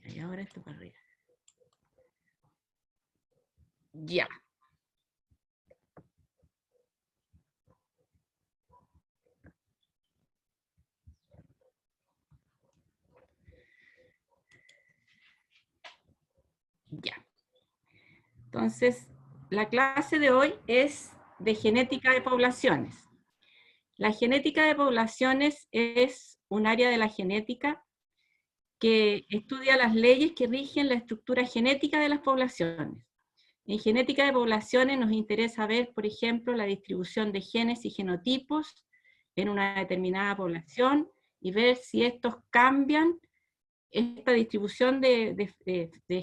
Y ahora esto para arriba. Ya. Ya. Entonces, la clase de hoy es de genética de poblaciones. La genética de poblaciones es un área de la genética que estudia las leyes que rigen la estructura genética de las poblaciones. En genética de poblaciones nos interesa ver, por ejemplo, la distribución de genes y genotipos en una determinada población y ver si estos cambian, esta distribución de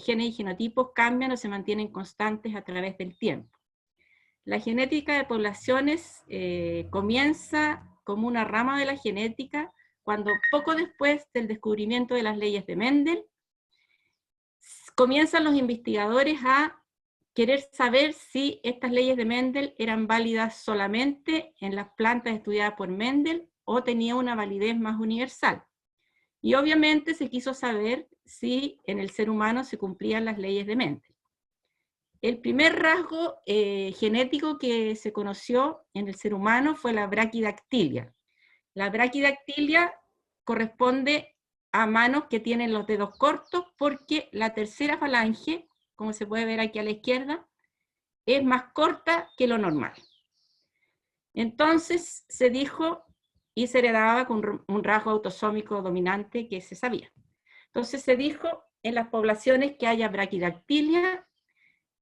genes y genotipos cambian o se mantienen constantes a través del tiempo. La genética de poblaciones comienza como una rama de la genética cuando poco después del descubrimiento de las leyes de Mendel, comienzan los investigadores a querer saber si estas leyes de Mendel eran válidas solamente en las plantas estudiadas por Mendel o tenía una validez más universal. Y obviamente se quiso saber si en el ser humano se cumplían las leyes de Mendel. El primer rasgo genético que se conoció en el ser humano fue la braquidactilia. La braquidactilia corresponde a manos que tienen los dedos cortos porque la tercera falange, como se puede ver aquí a la izquierda, es más corta que lo normal. Entonces se dijo y se heredaba con un rasgo autosómico dominante que se sabía. Entonces se dijo, en las poblaciones que haya braquidactilia,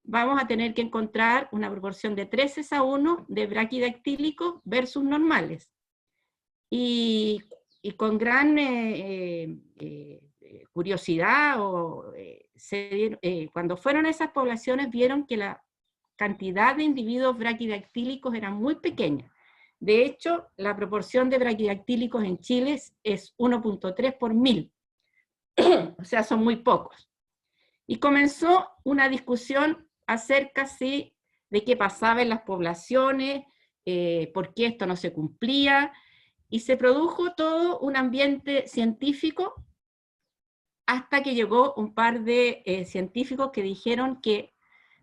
vamos a tener que encontrar una proporción de 3:1 de braquidactílicos versus normales. Y con gran curiosidad, cuando fueron a esas poblaciones vieron que la cantidad de individuos braquidactílicos era muy pequeña. De hecho, la proporción de braquidactílicos en Chile es 1.3 por 1000. O sea, son muy pocos. Y comenzó una discusión acerca de qué pasaba en las poblaciones, por qué esto no se cumplía, y se produjo todo un ambiente científico hasta que llegó un par de científicos que dijeron que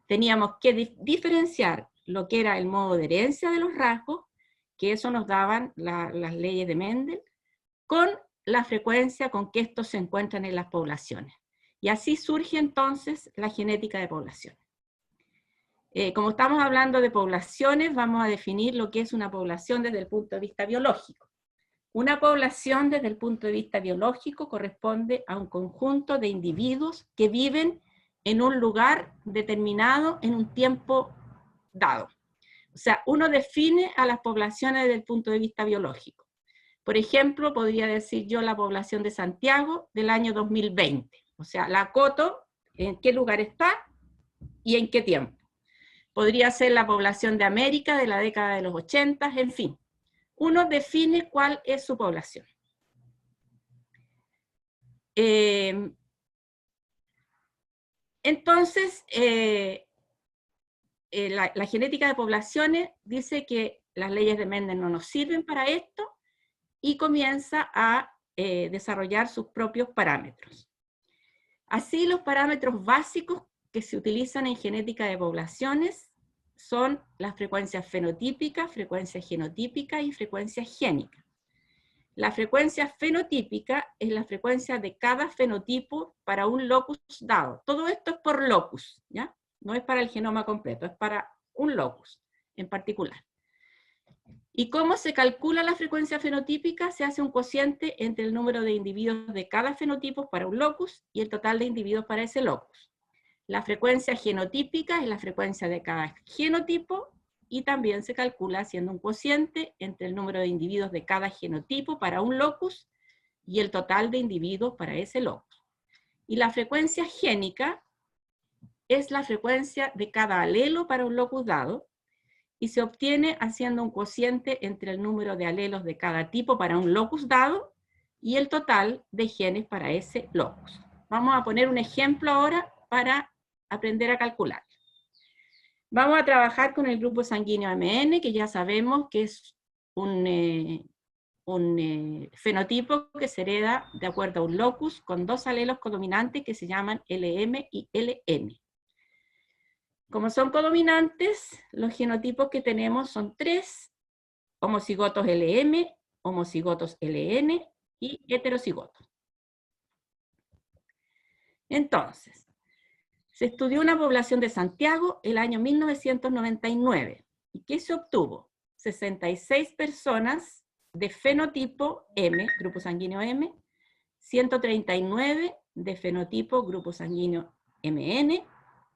teníamos que diferenciar lo que era el modo de herencia de los rasgos, que eso nos daban las leyes de Mendel, con la frecuencia con que estos se encuentran en las poblaciones. Y así surge entonces la genética de poblaciones. Como estamos hablando de poblaciones, vamos a definir lo que es una población desde el punto de vista biológico. Una población desde el punto de vista biológico corresponde a un conjunto de individuos que viven en un lugar determinado en un tiempo dado. O sea, uno define a las poblaciones desde el punto de vista biológico. Por ejemplo, podría decir yo la población de Santiago del año 2020. O sea, la acoto en qué lugar está y en qué tiempo. Podría ser la población de América de la década de los 80, en fin. Uno define cuál es su población. Entonces, la genética de poblaciones dice que las leyes de Mendel no nos sirven para esto y comienza a desarrollar sus propios parámetros. Así, los parámetros básicos que se utilizan en genética de poblaciones son las frecuencias fenotípicas, frecuencias genotípicas y frecuencias génicas. La frecuencia fenotípica es la frecuencia de cada fenotipo para un locus dado. Todo esto es por locus, ¿ya? No es para el genoma completo, es para un locus en particular. ¿Y cómo se calcula la frecuencia fenotípica? Se hace un cociente entre el número de individuos de cada fenotipo para un locus y el total de individuos para ese locus. La frecuencia genotípica es la frecuencia de cada genotipo y también se calcula haciendo un cociente entre el número de individuos de cada genotipo para un locus y el total de individuos para ese locus. Y la frecuencia génica es la frecuencia de cada alelo para un locus dado y se obtiene haciendo un cociente entre el número de alelos de cada tipo para un locus dado y el total de genes para ese locus. Vamos a poner un ejemplo ahora para aprender a calcular. Vamos a trabajar con el grupo sanguíneo MN, que ya sabemos que es un fenotipo que se hereda de acuerdo a un locus con dos alelos codominantes que se llaman LM y LN. Como son codominantes, los genotipos que tenemos son 3, homocigotos LM, homocigotos LN y heterocigotos. Entonces, se estudió una población de Santiago el año 1999. ¿Y qué se obtuvo? 66 personas de fenotipo M, grupo sanguíneo M, 139 de fenotipo grupo sanguíneo MN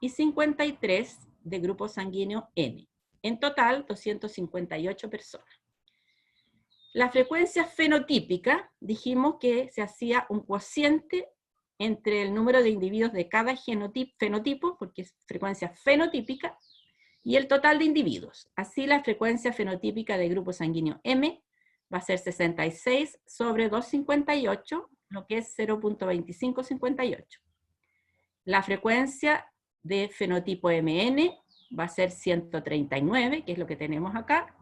y 53 de grupo sanguíneo N. En total, 258 personas. La frecuencia fenotípica, dijimos que se hacía un cociente entre el número de individuos de cada fenotipo, porque es frecuencia fenotípica, y el total de individuos. Así la frecuencia fenotípica de grupo sanguíneo M va a ser 66 sobre 258, lo que es 0.2558. La frecuencia de fenotipo MN va a ser 139, que es lo que tenemos acá,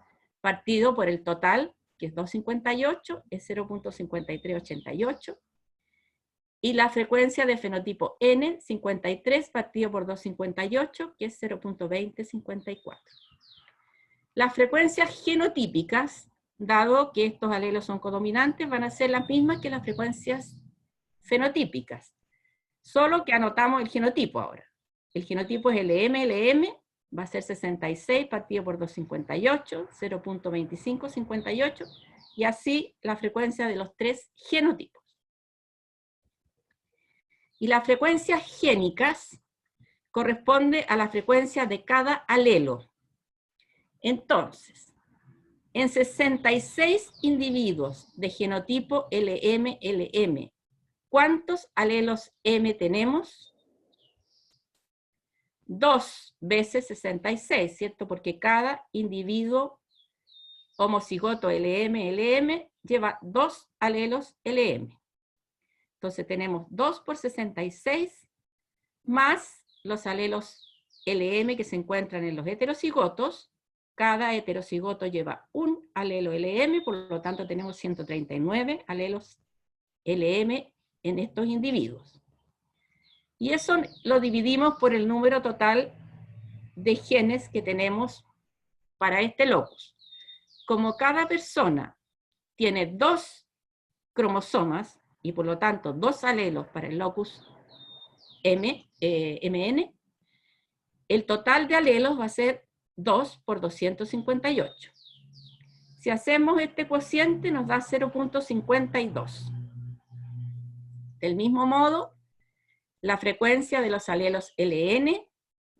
partido por el total, que es 258, es 0.5388. Y la frecuencia de fenotipo N, 53 partido por 258, que es 0.2054. Las frecuencias genotípicas, dado que estos alelos son codominantes, van a ser las mismas que las frecuencias fenotípicas. Solo que anotamos el genotipo ahora. El genotipo es LM, va a ser 66 partido por 258, 0.2558, y así la frecuencia de los 3 genotipos. Y las frecuencias génicas corresponde a la frecuencia de cada alelo. Entonces, en 66 individuos de genotipo LM, ¿cuántos alelos M tenemos? 2 veces 66, ¿cierto? Porque cada individuo homocigoto LM lleva 2 alelos LM. Entonces tenemos 2 por 66 más los alelos LM que se encuentran en los heterocigotos. Cada heterocigoto lleva un alelo LM, por lo tanto tenemos 139 alelos LM en estos individuos. Y eso lo dividimos por el número total de genes que tenemos para este locus. Como cada persona tiene 2 cromosomas, y por lo tanto 2 alelos para el locus MN, el total de alelos va a ser 2 por 258. Si hacemos este cociente nos da 0.52. Del mismo modo, la frecuencia de los alelos LN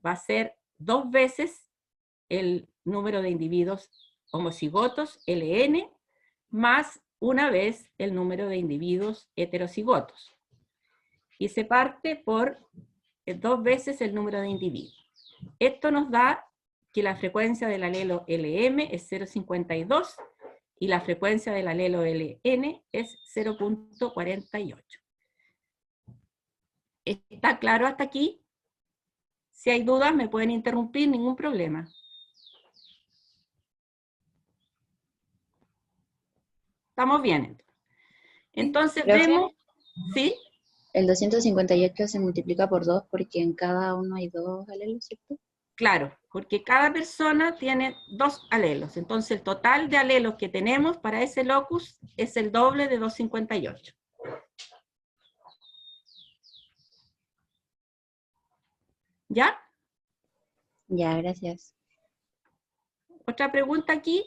va a ser 2 veces el número de individuos homocigotos LN más una vez el número de individuos heterocigotos. Y se parte por 2 veces el número de individuos. Esto nos da que la frecuencia del alelo LM es 0.52 y la frecuencia del alelo LN es 0.48. ¿Está claro hasta aquí? Si hay dudas me pueden interrumpir, ningún problema. ¿Estamos bien? Entonces vemos, ¿sí? El 258 se multiplica por 2 porque en cada uno hay 2 alelos, ¿cierto? Claro, porque cada persona tiene 2 alelos. Entonces el total de alelos que tenemos para ese locus es el doble de 258. ¿Ya? Ya, gracias. ¿Otra pregunta aquí?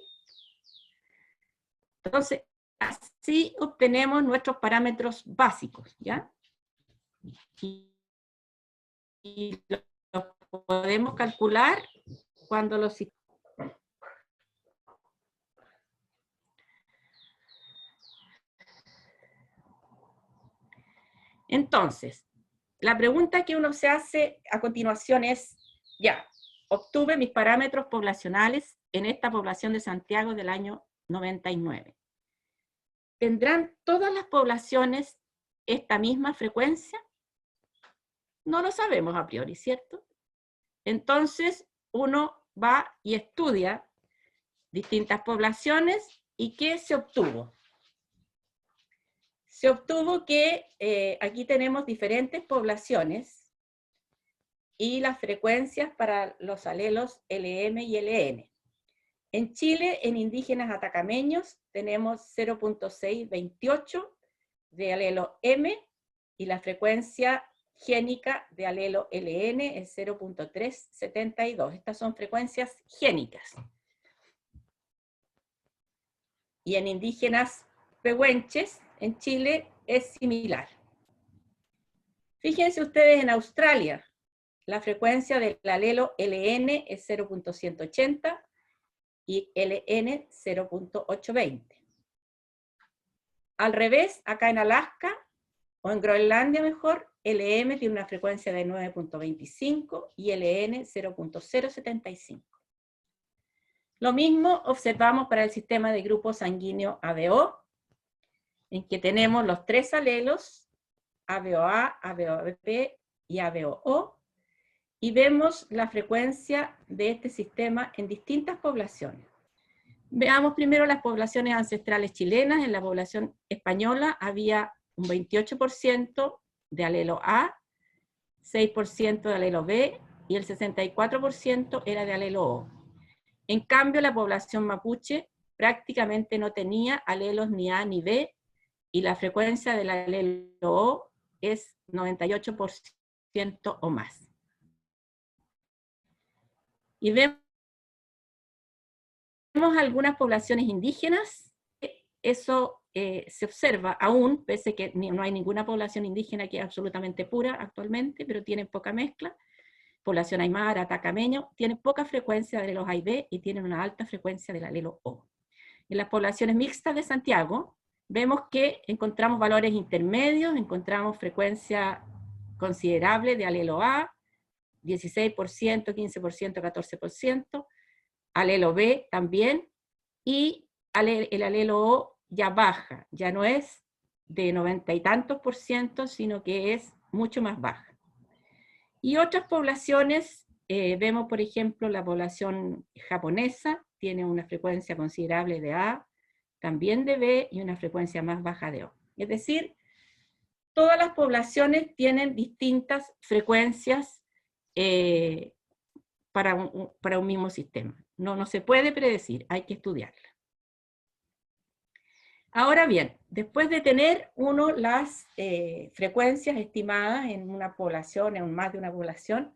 Entonces, así obtenemos nuestros parámetros básicos, ¿ya? Y los podemos calcular cuando los... Entonces, la pregunta que uno se hace a continuación es, ya, obtuve mis parámetros poblacionales en esta población de Santiago del año 99. ¿Tendrán todas las poblaciones esta misma frecuencia? No lo sabemos a priori, ¿cierto? Entonces, uno va y estudia distintas poblaciones y ¿qué se obtuvo? se obtuvo que aquí tenemos diferentes poblaciones y las frecuencias para los alelos LM y LN. En Chile, en indígenas atacameños, tenemos 0.628 de alelo M y la frecuencia génica de alelo LN es 0.372. Estas son frecuencias génicas. Y en indígenas pehuenches, en Chile, es similar. Fíjense ustedes en Australia, la frecuencia del alelo LN es 0.180 y LN 0.820. Al revés, acá en Alaska, o en Groenlandia mejor, LM tiene una frecuencia de 9.25 y LN 0.075. Lo mismo observamos para el sistema de grupo sanguíneo ABO, en que tenemos los tres alelos, ABOA, ABOB y ABOO, y vemos la frecuencia de este sistema en distintas poblaciones. Veamos primero las poblaciones ancestrales chilenas. En la población española había un 28% de alelo A, 6% de alelo B y el 64% era de alelo O. En cambio, la población mapuche prácticamente no tenía alelos ni A ni B y la frecuencia del alelo O es 98% o más. Y vemos algunas poblaciones indígenas. Eso se observa aún, pese a que no hay ninguna población indígena que es absolutamente pura actualmente, pero tienen poca mezcla. Población aymara, atacameño, tienen poca frecuencia de alelos A y B y tienen una alta frecuencia del alelo O. En las poblaciones mixtas de Santiago, vemos que encontramos valores intermedios, encontramos frecuencia considerable de alelo A, 16%, 15%, 14%, alelo B también, y el alelo O ya baja, ya no es de 90 y tantos por ciento, sino que es mucho más baja. Y otras poblaciones, vemos por ejemplo la población japonesa, tiene una frecuencia considerable de A, también de B y una frecuencia más baja de O. Es decir, todas las poblaciones tienen distintas frecuencias para un mismo sistema. No se puede predecir, hay que estudiarla. Ahora bien, después de tener uno las frecuencias estimadas en una población, en más de una población,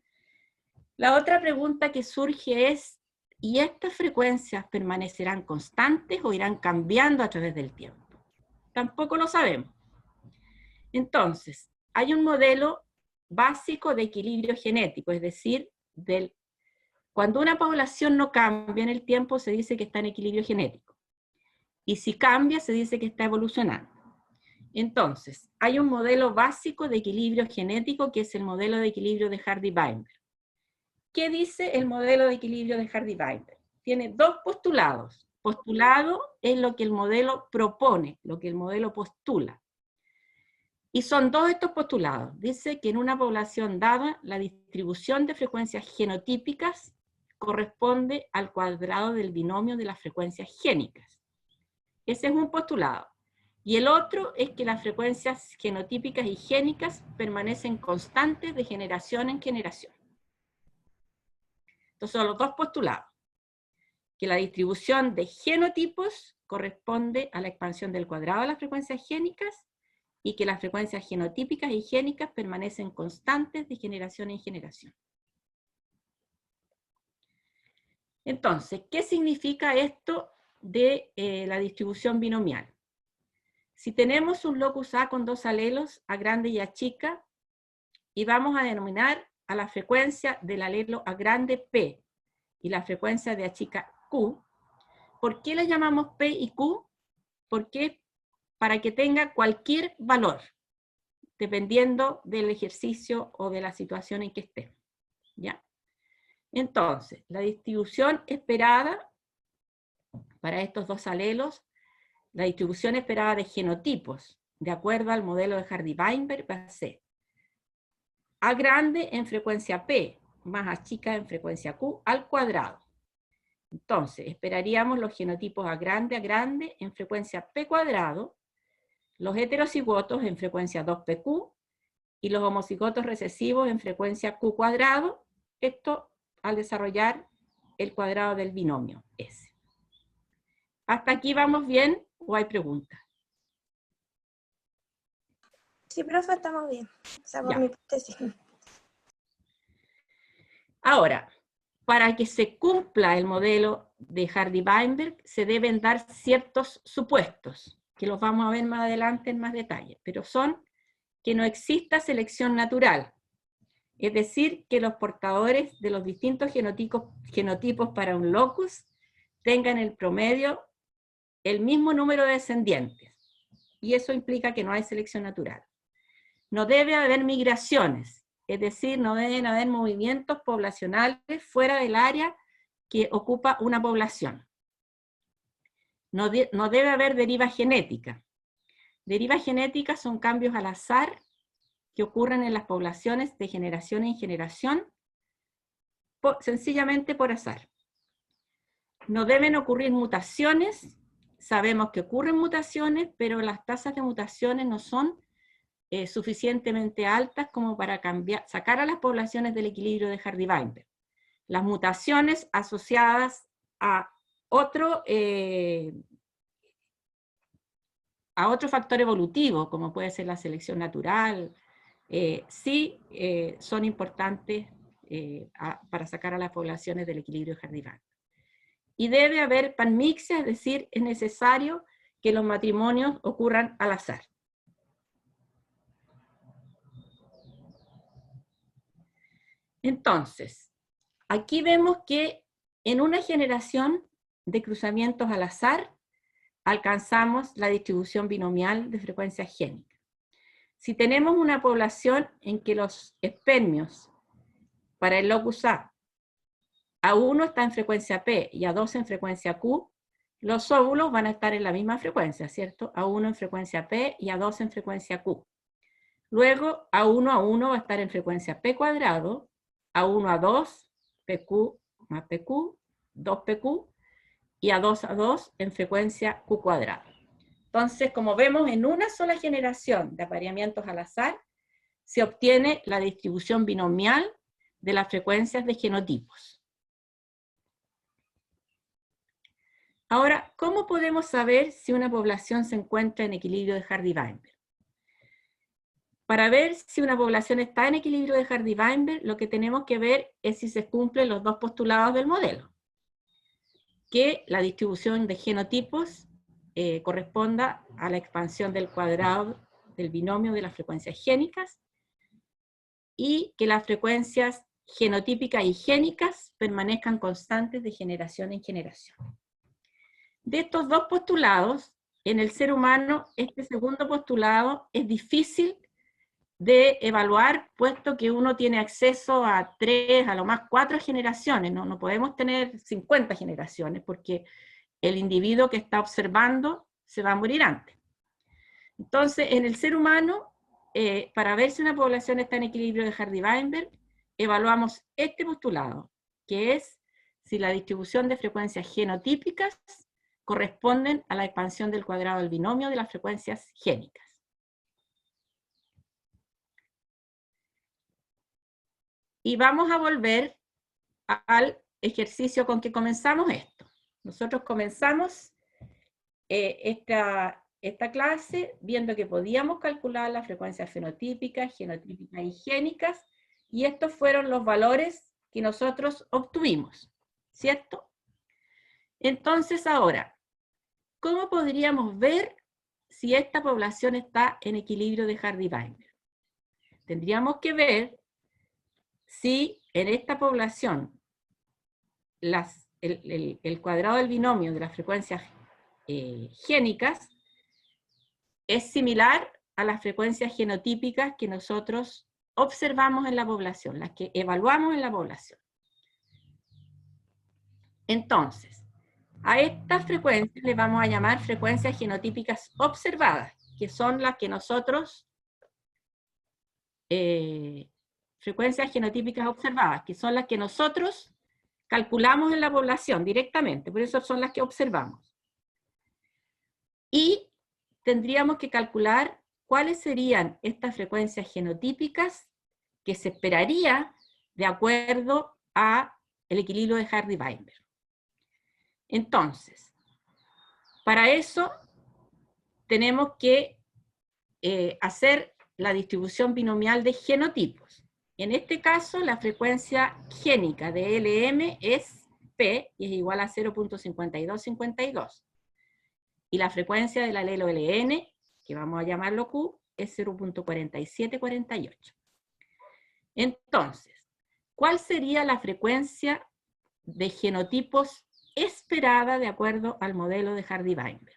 la otra pregunta que surge es, ¿y estas frecuencias permanecerán constantes o irán cambiando a través del tiempo? Tampoco lo sabemos. Entonces, hay un modelo básico de equilibrio genético, es decir, cuando una población no cambia en el tiempo, se dice que está en equilibrio genético. Y si cambia, se dice que está evolucionando. Entonces, hay un modelo básico de equilibrio genético que es el modelo de equilibrio de Hardy-Weinberg. ¿Qué dice el modelo de equilibrio de Hardy-Weinberg? Tiene dos postulados. Postulado es lo que el modelo propone, lo que el modelo postula. Y son dos estos postulados. Dice que en una población dada, la distribución de frecuencias genotípicas corresponde al cuadrado del binomio de las frecuencias génicas. Ese es un postulado. Y el otro es que las frecuencias genotípicas y génicas permanecen constantes de generación en generación. Entonces son los dos postulados. Que la distribución de genotipos corresponde a la expansión del cuadrado de las frecuencias génicas y que las frecuencias genotípicas y génicas permanecen constantes de generación en generación. Entonces, ¿qué significa esto de la distribución binomial? Si tenemos un locus A con dos alelos, A grande y A chica, y vamos a denominar a la frecuencia del alelo A grande P y la frecuencia de A chica Q, ¿por qué le llamamos P y Q? Porque para que tenga cualquier valor, dependiendo del ejercicio o de la situación en que esté. ¿Ya? Entonces, la distribución esperada para estos dos alelos, la distribución esperada de genotipos, de acuerdo al modelo de Hardy-Weinberg, va a ser A grande en frecuencia P, más A chica en frecuencia Q, al cuadrado. Entonces, esperaríamos los genotipos A grande en frecuencia P cuadrado, los heterocigotos en frecuencia 2pq y los homocigotos recesivos en frecuencia q cuadrado, esto al desarrollar el cuadrado del binomio S. ¿Hasta aquí vamos bien o hay preguntas? Sí, profe, estamos bien. O sea, por mi parte sí. Ahora, para que se cumpla el modelo de Hardy-Weinberg, se deben dar ciertos supuestos, que los vamos a ver más adelante en más detalle, pero son que no exista selección natural, es decir, que los portadores de los distintos genotipos para un locus tengan el promedio el mismo número de descendientes, y eso implica que no hay selección natural. No debe haber migraciones, es decir, no deben haber movimientos poblacionales fuera del área que ocupa una población. No debe haber deriva genética. Derivas genéticas son cambios al azar que ocurren en las poblaciones de generación en generación, sencillamente por azar. No deben ocurrir mutaciones. Sabemos que ocurren mutaciones, pero las tasas de mutaciones no son suficientemente altas como para sacar a las poblaciones del equilibrio de Hardy-Weinberg. Las mutaciones asociadas a otro factor evolutivo, como puede ser la selección natural, sí son importantes para sacar a las poblaciones del equilibrio de Hardy-Weinberg. Y debe haber panmixia, es decir, es necesario que los matrimonios ocurran al azar. Entonces, aquí vemos que en una generación de cruzamientos al azar, alcanzamos la distribución binomial de frecuencia génica. Si tenemos una población en que los espermios para el locus A1 está en frecuencia P y A2 en frecuencia Q, los óvulos van a estar en la misma frecuencia, ¿cierto? A1 en frecuencia P y A2 en frecuencia Q. Luego, A1 va a estar en frecuencia P cuadrado, A1 A2, PQ más PQ, 2PQ, y A2 en frecuencia Q cuadrado. Entonces, como vemos, en una sola generación de apareamientos al azar, se obtiene la distribución binomial de las frecuencias de genotipos. Ahora, ¿cómo podemos saber si una población se encuentra en equilibrio de Hardy-Weinberg? Para ver si una población está en equilibrio de Hardy-Weinberg, lo que tenemos que ver es si se cumplen los dos postulados del modelo. Que la distribución de genotipos corresponda a la expansión del cuadrado del binomio de las frecuencias génicas, y que las frecuencias genotípicas y génicas permanezcan constantes de generación en generación. De estos dos postulados, en el ser humano, este segundo postulado es difícil de evaluar, puesto que uno tiene acceso a 3, a lo más 4 generaciones, no podemos tener 50 generaciones, porque el individuo que está observando se va a morir antes. Entonces, en el ser humano, para ver si una población está en equilibrio de Hardy-Weinberg, evaluamos este postulado, que es si la distribución de frecuencias genotípicas corresponden a la expansión del cuadrado del binomio de las frecuencias génicas. Y vamos a volver al ejercicio con que comenzamos esto. Nosotros comenzamos esta clase viendo que podíamos calcular las frecuencias fenotípicas, genotípicas y génicas, y estos fueron los valores que nosotros obtuvimos, ¿cierto? Entonces ahora, ¿cómo podríamos ver si esta población está en equilibrio de Hardy-Weinberg? Tendríamos que ver si en esta población el cuadrado del binomio de las frecuencias génicas es similar a las frecuencias genotípicas que nosotros observamos en la población, las que evaluamos en la población. Entonces, a estas frecuencias les vamos a llamar frecuencias genotípicas observadas, que son las que nosotros, frecuencias genotípicas observadas, que son las que nosotros calculamos en la población directamente, por eso son las que observamos. Y tendríamos que calcular cuáles serían estas frecuencias genotípicas que se esperaría de acuerdo al equilibrio de Hardy-Weinberg. Entonces, para eso tenemos que hacer la distribución binomial de genotipos. En este caso, la frecuencia génica de LM es P, y es igual a 0.5252. Y la frecuencia del alelo LN, que vamos a llamarlo Q, es 0.4748. Entonces, ¿cuál sería la frecuencia de genotipos esperada de acuerdo al modelo de Hardy-Weinberg?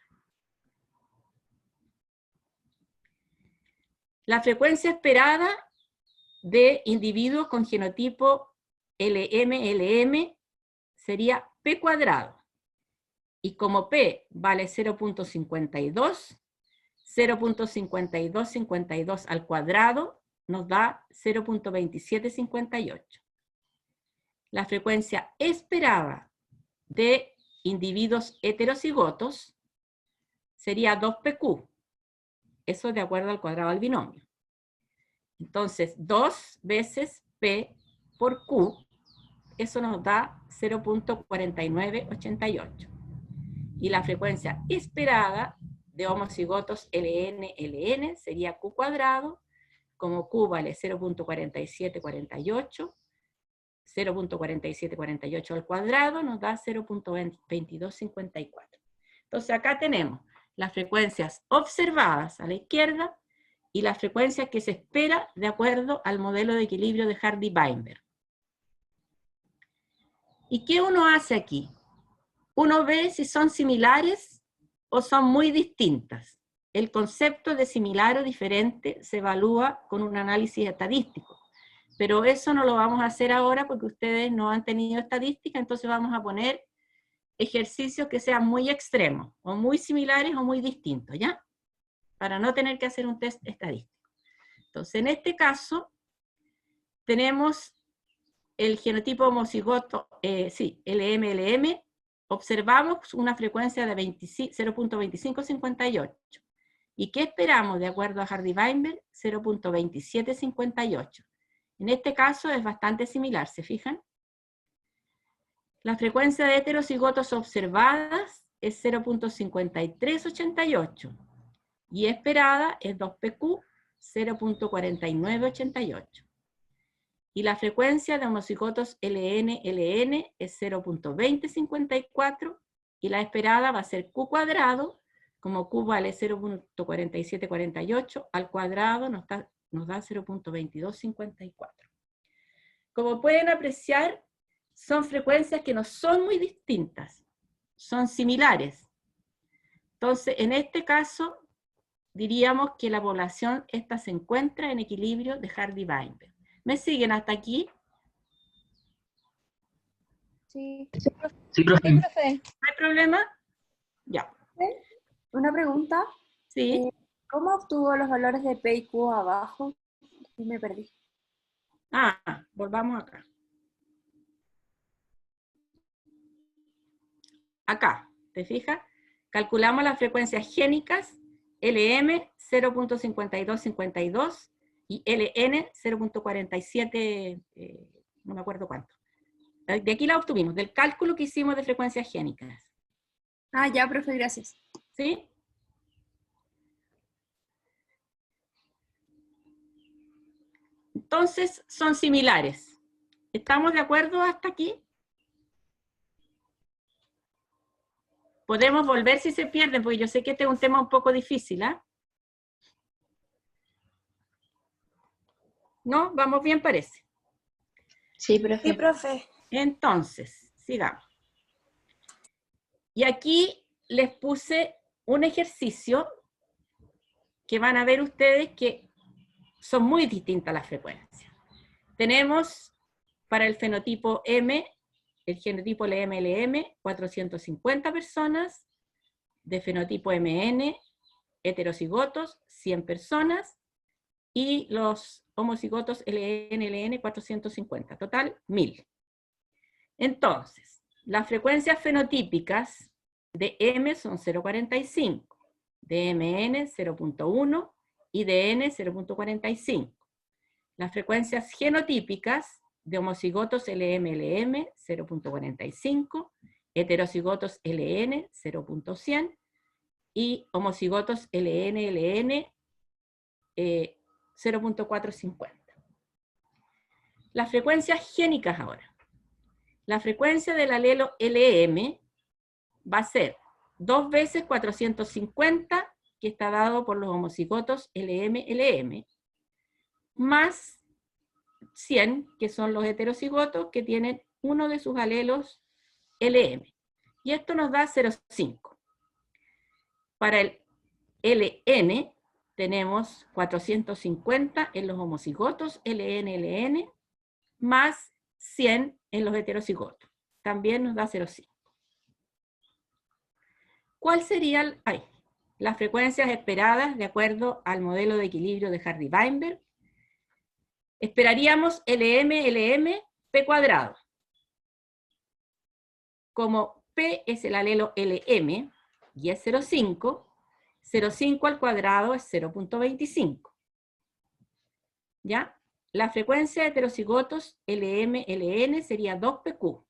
La frecuencia esperada de individuos con genotipo LM-LM sería P cuadrado. Y como P vale 0.52, 0.5252 al cuadrado nos da 0.2758. La frecuencia esperada de individuos heterocigotos sería 2PQ. Eso de acuerdo al cuadrado del binomio. Entonces, 2 veces P por Q, eso nos da 0.4988. Y la frecuencia esperada de homocigotos LN-LN sería Q cuadrado, como Q vale 0.4748, 0.4748 al cuadrado nos da 0.2254. Entonces acá tenemos las frecuencias observadas a la izquierda y las frecuencias que se espera de acuerdo al modelo de equilibrio de Hardy-Weinberg. ¿Y qué uno hace aquí? Uno ve si son similares o son muy distintas. El concepto de similar o diferente se evalúa con un análisis estadístico, pero eso no lo vamos a hacer ahora porque ustedes no han tenido estadística, entonces vamos a poner ejercicios que sean muy extremos, o muy similares o muy distintos, ¿ya? Para no tener que hacer un test estadístico. Entonces, en este caso, tenemos el genotipo homocigoto, LM-LM, observamos una frecuencia de 0.2558. ¿Y qué esperamos de acuerdo a Hardy-Weinberg? 0.2758. En este caso es bastante similar, ¿se fijan? La frecuencia de heterocigotos observadas es 0.5388 y esperada es 2PQ, 0.4988. Y la frecuencia de homocigotos LN-LN es 0.2054 y la esperada va a ser Q cuadrado, como Q vale 0.4748, al cuadrado nos da 0.2254. Como pueden apreciar, son frecuencias que no son muy distintas, son similares. Entonces, en este caso, diríamos que la población esta se encuentra en equilibrio de Hardy-Weinberg. ¿Me siguen hasta aquí? Sí. Sí, profe. Sí, profe. ¿No hay problema? Ya. Una pregunta. Sí. ¿Cómo obtuvo los valores de P y Q abajo? Y me perdí. Volvamos acá. Acá, ¿te fijas? Calculamos las frecuencias génicas, LM 0.5252 y LN 0.47, no me acuerdo cuánto. De aquí la obtuvimos, del cálculo que hicimos de frecuencias génicas. Ah, ya, profe, gracias. ¿Sí? Entonces, son similares. ¿Estamos de acuerdo hasta aquí? Podemos volver si se pierden, porque yo sé que este es un tema un poco difícil, ¿ah? ¿No? ¿Vamos bien, parece? Sí, profe. Sí, profe. Entonces, sigamos. Y aquí les puse un ejercicio que van a ver ustedes que son muy distintas las frecuencias. Tenemos para el fenotipo M, el genotipo LM-LM, 450 personas, de fenotipo MN, heterocigotos, 100 personas, y los homocigotos LN-LN, 450, total 1000. Entonces, las frecuencias fenotípicas de M son 0,45, DMN 0.1 y DN 0.45. Las frecuencias genotípicas de homocigotos LM-LM 0.45, heterocigotos LN 0.100 y homocigotos LN-LN 0.450. Las frecuencias génicas ahora. La frecuencia del alelo LM va a ser 2 veces 450, que está dado por los homocigotos LM-LM, más 100, que son los heterocigotos que tienen uno de sus alelos LM. Y esto nos da 0,5. Para el LN tenemos 450 en los homocigotos LN-LN, más 100 en los heterocigotos. También nos da 0,5. ¿Cuál serían las frecuencias esperadas de acuerdo al modelo de equilibrio de Hardy-Weinberg? Esperaríamos LM, P cuadrado. Como P es el alelo LM y es 0,5, 0,5 al cuadrado es 0.25. ¿Ya? La frecuencia de heterocigotos LM-LN sería 2PQ.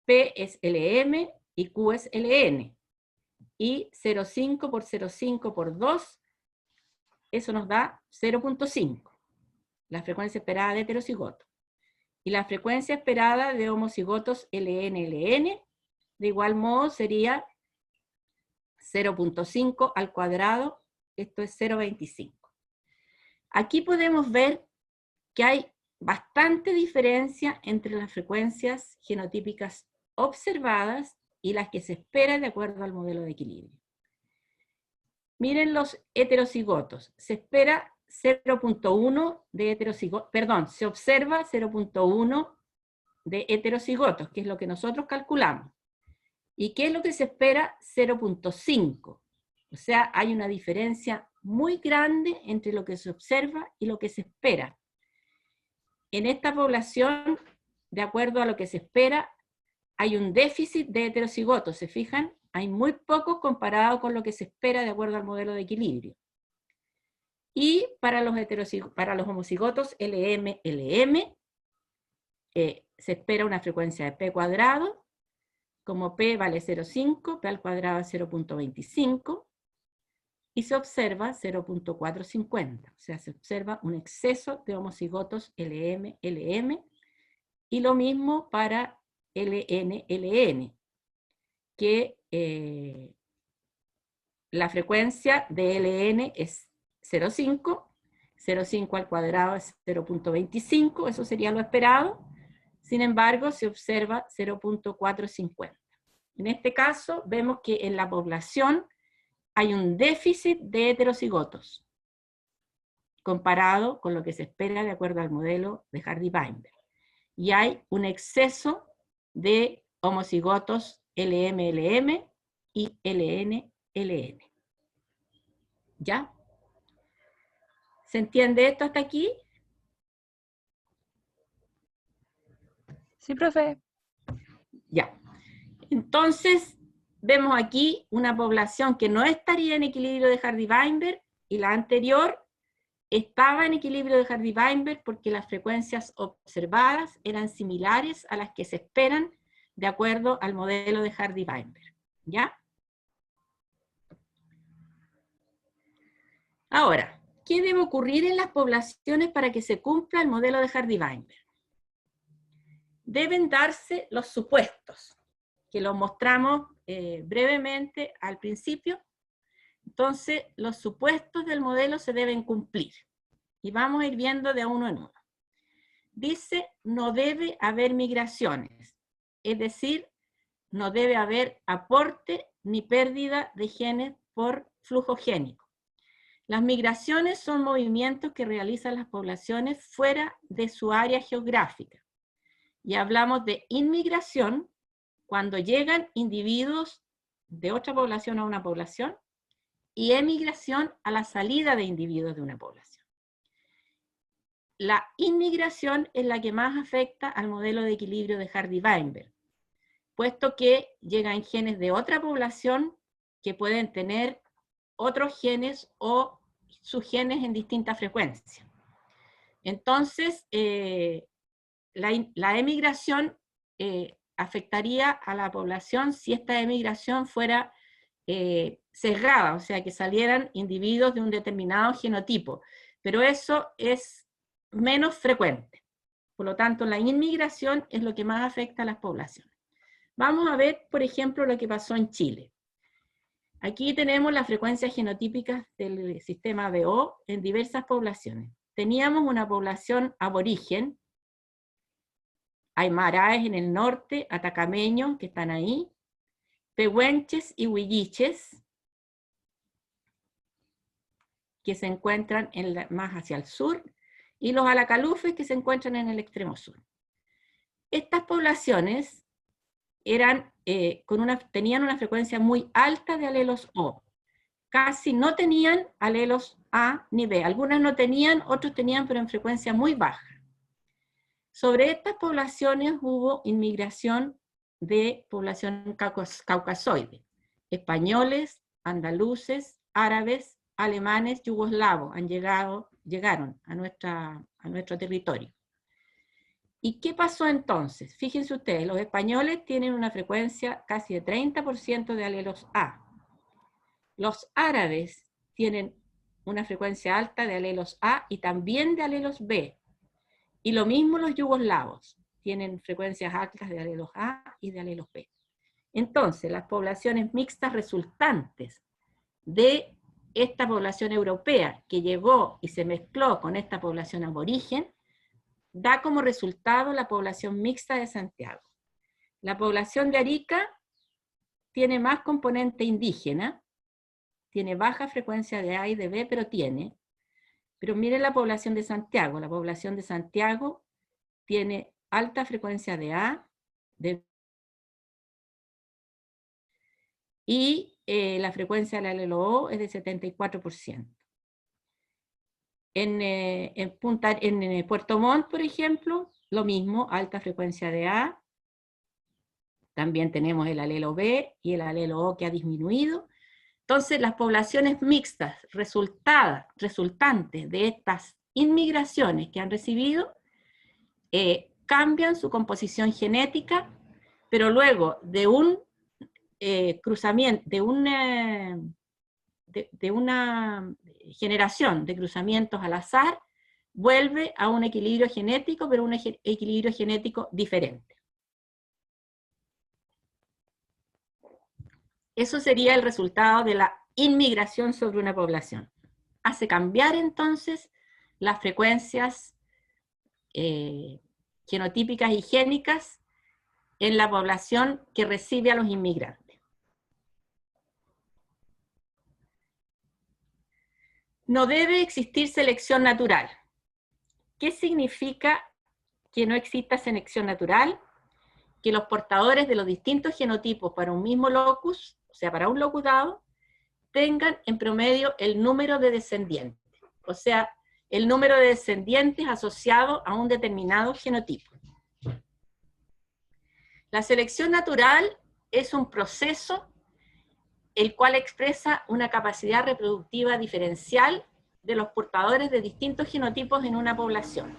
P es LM y Q es LN. Y 0,5 por 0,5 por 2, eso nos da 0.5. La frecuencia esperada de heterocigotos. Y la frecuencia esperada de homocigotos LN-LN, de igual modo sería 0.5 al cuadrado, esto es 0.25. Aquí podemos ver que hay bastante diferencia entre las frecuencias genotípicas observadas y las que se esperan de acuerdo al modelo de equilibrio. Miren los heterocigotos. Se espera 0.1 de heterocigotos, perdón, se observa 0.1 de heterocigotos, que es lo que nosotros calculamos. ¿Y qué es lo que se espera? 0.5. O sea, hay una diferencia muy grande entre lo que se observa y lo que se espera. En esta población, de acuerdo a lo que se espera, hay un déficit de heterocigotos, ¿se fijan? Hay muy pocos comparado con lo que se espera de acuerdo al modelo de equilibrio. Y para los homocigotos LM-LM, se espera una frecuencia de P cuadrado, como P vale 0,5, P al cuadrado es 0.25, y se observa 0.450, o sea, se observa un exceso de homocigotos LM-LM, y lo mismo para LN-LN, que la frecuencia de LN es 0,5, 0,5 al cuadrado es 0.25, eso sería lo esperado. Sin embargo, se observa 0.450. En este caso, vemos que en la población hay un déficit de heterocigotos, comparado con lo que se espera de acuerdo al modelo de Hardy-Weinberg. Y hay un exceso de homocigotos LM-LM y LN-LN. ¿Ya? ¿Se entiende esto hasta aquí? Sí, profe. Ya. Entonces, vemos aquí una población que no estaría en equilibrio de Hardy-Weinberg, y la anterior estaba en equilibrio de Hardy-Weinberg porque las frecuencias observadas eran similares a las que se esperan de acuerdo al modelo de Hardy-Weinberg. ¿Ya? Ahora, ¿qué debe ocurrir en las poblaciones para que se cumpla el modelo de Hardy-Weinberg? Deben darse los supuestos, que los mostramos brevemente al principio. Entonces, los supuestos del modelo se deben cumplir. Y vamos a ir viendo de uno en uno. Dice, no debe haber migraciones. Es decir, no debe haber aporte ni pérdida de genes por flujo génico. Las migraciones son movimientos que realizan las poblaciones fuera de su área geográfica. Y hablamos de inmigración cuando llegan individuos de otra población a una población, y emigración a la salida de individuos de una población. La inmigración es la que más afecta al modelo de equilibrio de Hardy-Weinberg, puesto que llegan genes de otra población que pueden tener otros genes o sus genes en distintas frecuencias. Entonces, la emigración afectaría a la población si esta emigración fuera sesgada, o sea, que salieran individuos de un determinado genotipo, pero eso es menos frecuente. Por lo tanto, la inmigración es lo que más afecta a las poblaciones. Vamos a ver, por ejemplo, lo que pasó en Chile. Aquí tenemos las frecuencias genotípicas del sistema BO en diversas poblaciones. Teníamos una población aborigen, aymaraes en el norte, atacameños que están ahí, pehuenches y huilliches, que se encuentran más hacia el sur, y los alacalufes que se encuentran en el extremo sur. Estas poblaciones tenían una frecuencia muy alta de alelos O. Casi no tenían alelos A ni B. Algunas no tenían, otros tenían, pero en frecuencia muy baja. Sobre estas poblaciones hubo inmigración de población caucasoide. Españoles, andaluces, árabes, alemanes, yugoslavos llegaron a nuestro territorio. ¿Y qué pasó entonces? Fíjense ustedes, los españoles tienen una frecuencia casi de 30% de alelos A. Los árabes tienen una frecuencia alta de alelos A y también de alelos B. Y lo mismo los yugoslavos, tienen frecuencias altas de alelos A y de alelos B. Entonces, las poblaciones mixtas resultantes de esta población europea que llegó y se mezcló con esta población aborigen, da como resultado la población mixta de Santiago. La población de Arica tiene más componente indígena, tiene baja frecuencia de A y de B, pero miren la población de Santiago. La población de Santiago tiene alta frecuencia de A, y la frecuencia del alelo O es de 74%. En Puerto Montt, por ejemplo, lo mismo, alta frecuencia de A. También tenemos el alelo B y el alelo O que ha disminuido. Entonces, las poblaciones mixtas resultantes de estas inmigraciones que han recibido, cambian su composición genética, pero luego de un cruzamiento, de una generación de cruzamientos al azar, vuelve a un equilibrio genético, pero un equilibrio genético diferente. Eso sería el resultado de la inmigración sobre una población. Hace cambiar entonces las frecuencias genotípicas y génicas en la población que recibe a los inmigrantes. No debe existir selección natural. ¿Qué significa que no exista selección natural? Que los portadores de los distintos genotipos para un mismo locus, o sea, para un locus dado, tengan en promedio el número de descendientes, o sea, el número de descendientes asociado a un determinado genotipo. La selección natural es un proceso el cual expresa una capacidad reproductiva diferencial de los portadores de distintos genotipos en una población.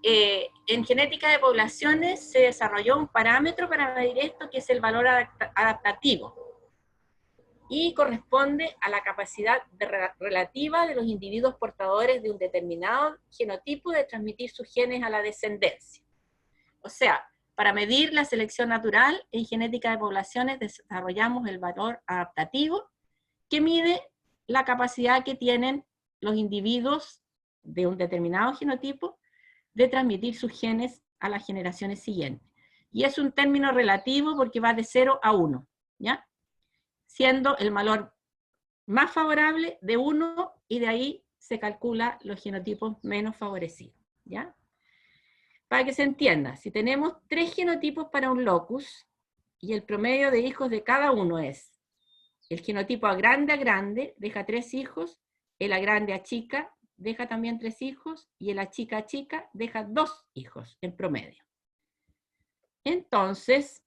En genética de poblaciones se desarrolló un parámetro para medir esto, que es el valor adaptativo, y corresponde a la capacidad relativa de los individuos portadores de un determinado genotipo de transmitir sus genes a la descendencia. O sea, para medir la selección natural en genética de poblaciones desarrollamos el valor adaptativo, que mide la capacidad que tienen los individuos de un determinado genotipo de transmitir sus genes a las generaciones siguientes. Y es un término relativo porque va de 0 a 1, ¿ya? Siendo el valor más favorable de 1, y de ahí se calcula los genotipos menos favorecidos, ¿ya? Para que se entienda, si tenemos 3 genotipos para un locus, y el promedio de hijos de cada uno es, el genotipo A grande deja 3 hijos, el A grande a chica deja también 3 hijos, y el A chica deja 2 hijos en promedio. Entonces,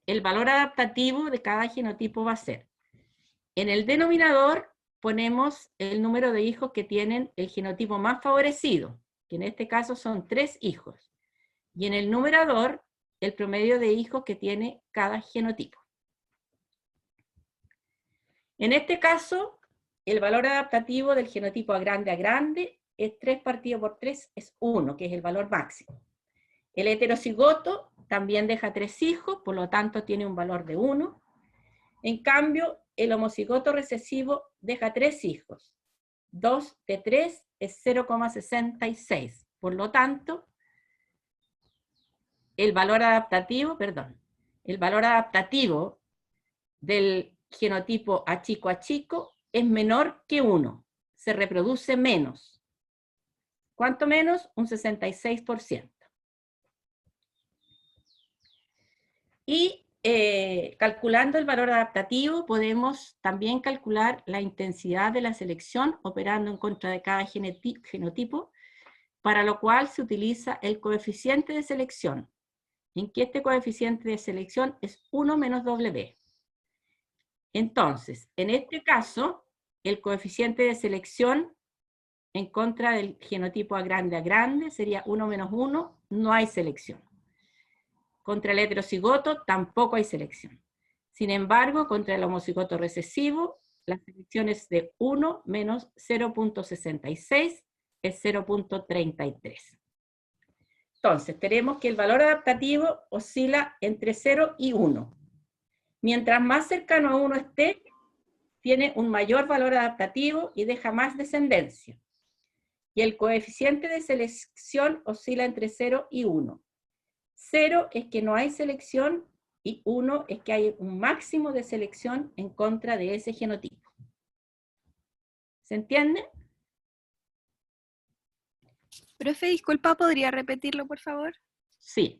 el valor adaptativo de cada genotipo va a ser En el denominador ponemos el número de hijos que tienen el genotipo más favorecido, que en este caso son 3 hijos. Y en el numerador, el promedio de hijos que tiene cada genotipo. En este caso, el valor adaptativo del genotipo a grande es 3 partido por 3, es 1, que es el valor máximo. El heterocigoto también deja 3 hijos, por lo tanto tiene un valor de 1. En cambio, el homocigoto recesivo deja 3 hijos. 2 de 3 es 0,66. Por lo tanto, el valor adaptativo del genotipo a chico es menor que 1. Se reproduce menos. ¿Cuánto menos? Un 66%. Y calculando el valor adaptativo, podemos también calcular la intensidad de la selección operando en contra de cada genotipo, para lo cual se utiliza el coeficiente de selección, en que este coeficiente de selección es 1 menos W. Entonces, en este caso, el coeficiente de selección en contra del genotipo a grande sería 1 menos 1, no hay selección. Contra el heterocigoto tampoco hay selección. Sin embargo, contra el homocigoto recesivo, la selección es de 1 menos 0,66, es 0,33. Entonces, tenemos que el valor adaptativo oscila entre 0 y 1. Mientras más cercano a 1 esté, tiene un mayor valor adaptativo y deja más descendencia. Y el coeficiente de selección oscila entre 0 y 1. 0 es que no hay selección y 1 es que hay un máximo de selección en contra de ese genotipo. ¿Se entiende? Profe, disculpa, ¿podría repetirlo, por favor? Sí.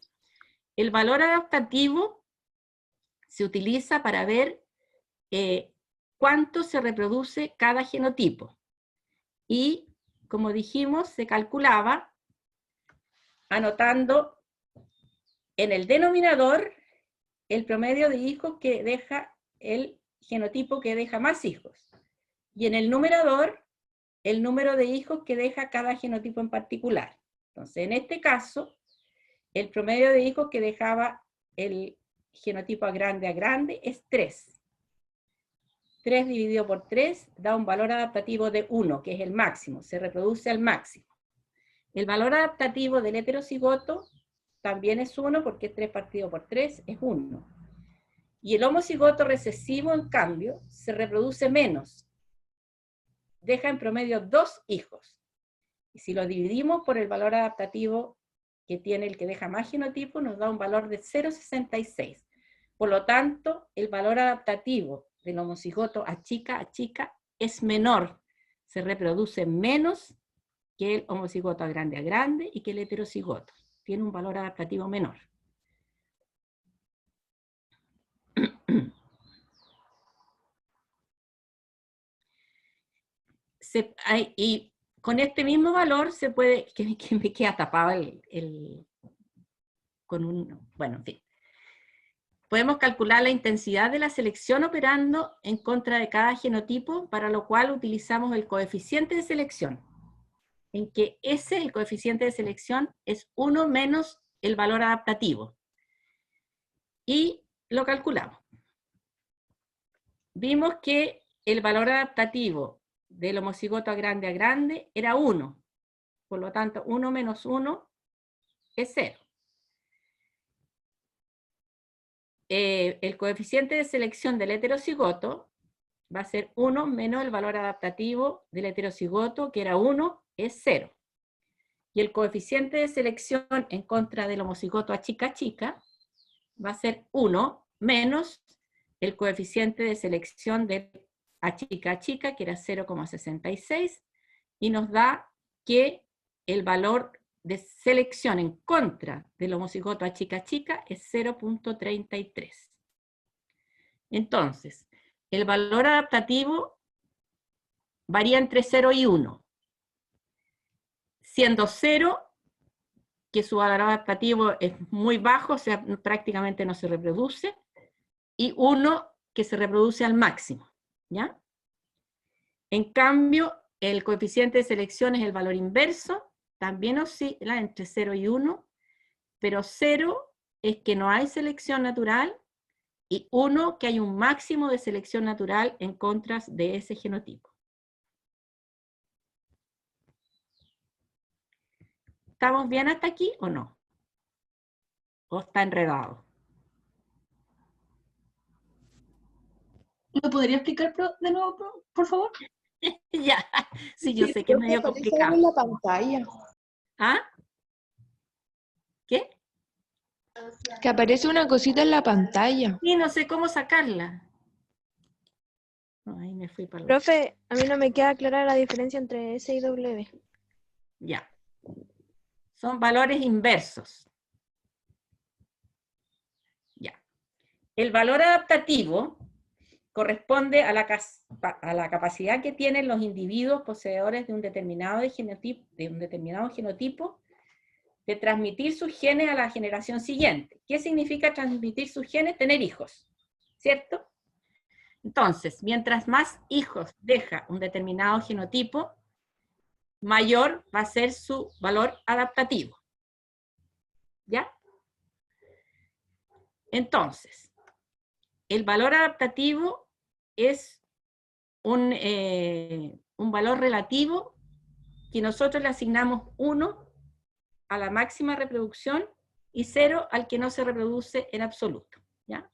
El valor adaptativo se utiliza para ver cuánto se reproduce cada genotipo. Y, como dijimos, se calculaba anotando en el denominador el promedio de hijos que deja el genotipo que deja más hijos. Y en el numerador, el número de hijos que deja cada genotipo en particular. Entonces, en este caso, el promedio de hijos que dejaba el genotipo a grande es 3. 3 dividido por 3 da un valor adaptativo de 1, que es el máximo, se reproduce al máximo. El valor adaptativo del heterocigoto también es 1, porque 3 partido por 3 es 1. Y el homocigoto recesivo, en cambio, se reproduce menos. Deja en promedio 2 hijos. Y si lo dividimos por el valor adaptativo que tiene el que deja más genotipos, nos da un valor de 0,66. Por lo tanto, el valor adaptativo del homocigoto a chica es menor. Se reproduce menos que el homocigoto a grande y que el heterocigoto. Tiene un valor adaptativo menor. Y con este mismo valor se puede, que me queda tapado bueno, en fin. Podemos calcular la intensidad de la selección operando en contra de cada genotipo, para lo cual utilizamos el coeficiente de selección, en que el coeficiente de selección, es 1 menos el valor adaptativo. Y lo calculamos. Vimos que el valor adaptativo del homocigoto a grande era 1. Por lo tanto, 1 menos 1 es 0. El coeficiente de selección del heterocigoto va a ser 1 menos el valor adaptativo del heterocigoto, que era 1, es 0. Y el coeficiente de selección en contra del homocigoto a chica va a ser 1 menos el coeficiente de selección de a chica, que era 0,66, y nos da que el valor de selección en contra del homocigoto a chica es 0,33. Entonces, el valor adaptativo varía entre 0 y 1. Siendo 0, que su valor adaptativo es muy bajo, o sea, prácticamente no se reproduce, y 1, que se reproduce al máximo. ¿Ya? En cambio, el coeficiente de selección es el valor inverso, también oscila entre 0 y 1, pero 0 es que no hay selección natural, y 1 que hay un máximo de selección natural en contra de ese genotipo. ¿Estamos bien hasta aquí o no? ¿O está enredado? ¿Lo podría explicar de nuevo, por favor? Ya, sí, yo sé que es medio Aparece algo complicado. en la pantalla. ¿Ah? ¿Qué? Que aparece una cosita en la pantalla. Sí, no sé cómo sacarla. No, ahí me fui para el otro. Profe, a mí no me queda clara la diferencia entre S y W. Ya. Son valores inversos. Ya. El valor adaptativo corresponde a la capacidad que tienen los individuos poseedores de un determinado genotipo de transmitir sus genes a la generación siguiente. ¿Qué significa transmitir sus genes? Tener hijos, ¿cierto? Entonces, mientras más hijos deja un determinado genotipo, mayor va a ser su valor adaptativo. ¿Ya? Entonces, el valor adaptativo es un valor relativo que nosotros le asignamos 1 a la máxima reproducción y 0 al que no se reproduce en absoluto. ¿Ya?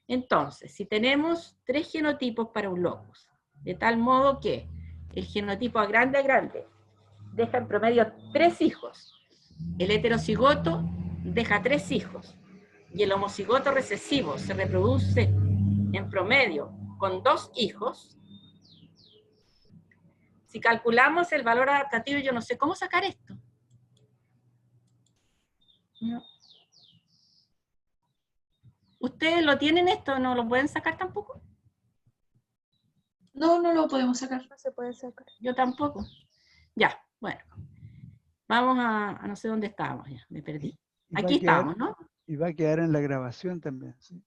Entonces, si tenemos 3 genotipos para un locus, de tal modo que el genotipo a grande deja en promedio 3 hijos, el heterocigoto deja 3 hijos, y el homocigoto recesivo se reproduce en promedio con 2 hijos, si calculamos el valor adaptativo, yo no sé cómo sacar esto. No. ¿Ustedes lo tienen esto? ¿No lo pueden sacar tampoco? No, no lo podemos sacar. No se puede sacar. Yo tampoco. Ya, bueno. Vamos a no sé dónde estábamos ya, me perdí. Y va Aquí a quedar- estamos, ¿no? Y va a quedar en la grabación también. ¿Sí?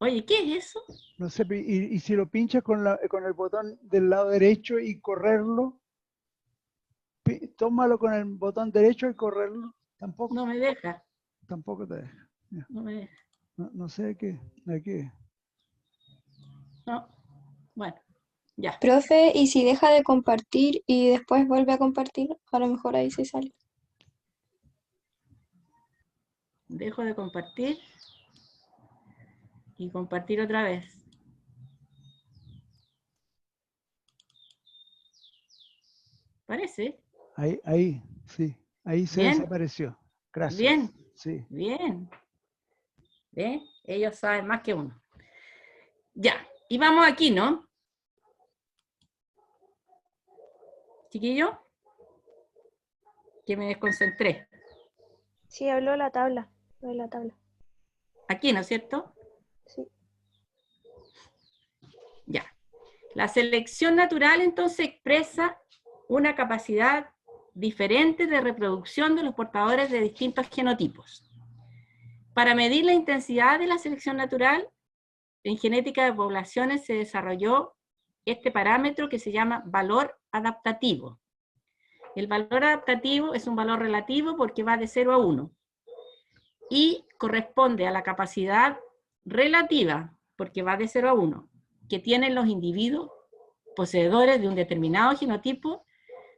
Oye, ¿qué es eso? No sé, y si lo pinchas con el botón del lado derecho y correrlo, tómalo con el botón derecho y correrlo, tampoco, No me deja. tampoco te deja. Ya. No me deja. No sé de qué. No. Bueno, ya. Profe, ¿y si deja de compartir y después vuelve a compartir? A lo mejor ahí se sale. Dejo de compartir. Y compartir otra vez. ¿Parece? Ahí, sí. Ahí se Bien. desapareció. Gracias. Bien. Sí. Bien. ¿Ven? Ellos saben más que uno. Ya. Y vamos aquí, ¿no? Chiquillo. Que me desconcentré. Sí, habló la tabla. Lo de la tabla. Aquí, ¿no es cierto? Sí. Ya. La selección natural entonces expresa una capacidad diferente de reproducción de los portadores de distintos genotipos. Para medir la intensidad de la selección natural, en genética de poblaciones se desarrolló este parámetro que se llama valor adaptativo. El valor adaptativo es un valor relativo porque va de 0 a 1 y corresponde a la capacidad relativa, porque va de 0 a 1, que tienen los individuos poseedores de un determinado genotipo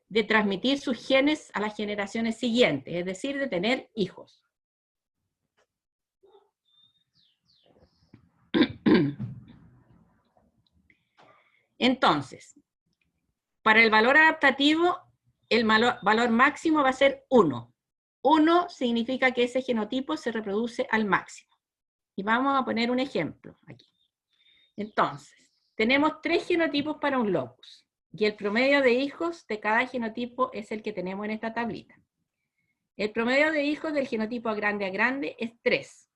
de transmitir sus genes a las generaciones siguientes, es decir, de tener hijos. Entonces, para el valor adaptativo, el valor máximo va a ser 1. 1 significa que ese genotipo se reproduce al máximo. Y vamos a poner un ejemplo aquí. Entonces, tenemos 3 genotipos para un locus, y el promedio de hijos de cada genotipo es el que tenemos en esta tablita. El promedio de hijos del genotipo a grande es 3.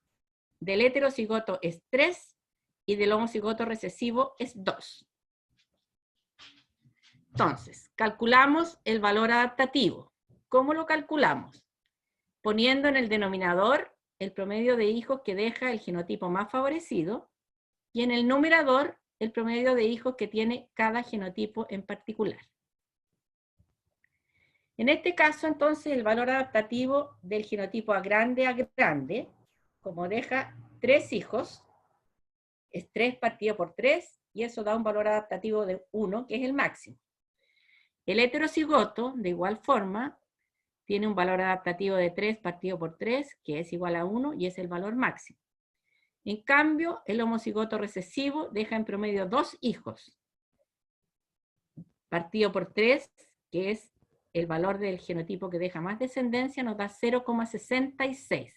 Del heterocigoto es 3, y del homocigoto recesivo es 2. Entonces, calculamos el valor adaptativo. ¿Cómo lo calculamos? Poniendo en el denominador el promedio de hijos que deja el genotipo más favorecido, y en el numerador el promedio de hijos que tiene cada genotipo en particular. En este caso, entonces, el valor adaptativo del genotipo A grande, como deja 3 hijos, es 3 partido por 3, y eso da un valor adaptativo de 1, que es el máximo. El heterocigoto, de igual forma, tiene un valor adaptativo de 3 partido por 3, que es igual a 1, y es el valor máximo. En cambio, el homocigoto recesivo deja en promedio 2 hijos, partido por 3, que es el valor del genotipo que deja más descendencia, nos da 0,66.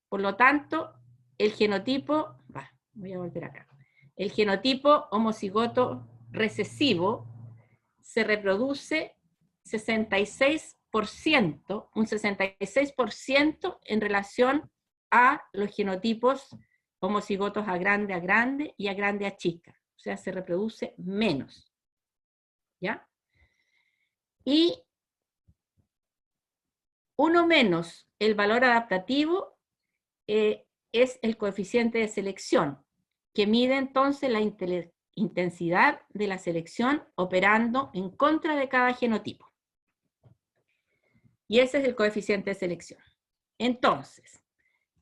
Por lo tanto, el genotipo, voy a volver acá, el genotipo homocigoto recesivo se reproduce 66%, un 66% en relación a los genotipos homocigotos A grande y A grande A chica. O sea, se reproduce menos. ¿Ya? Y 1 menos el valor adaptativo es el coeficiente de selección, que mide entonces la intensidad de la selección operando en contra de cada genotipo. Y ese es el coeficiente de selección. Entonces,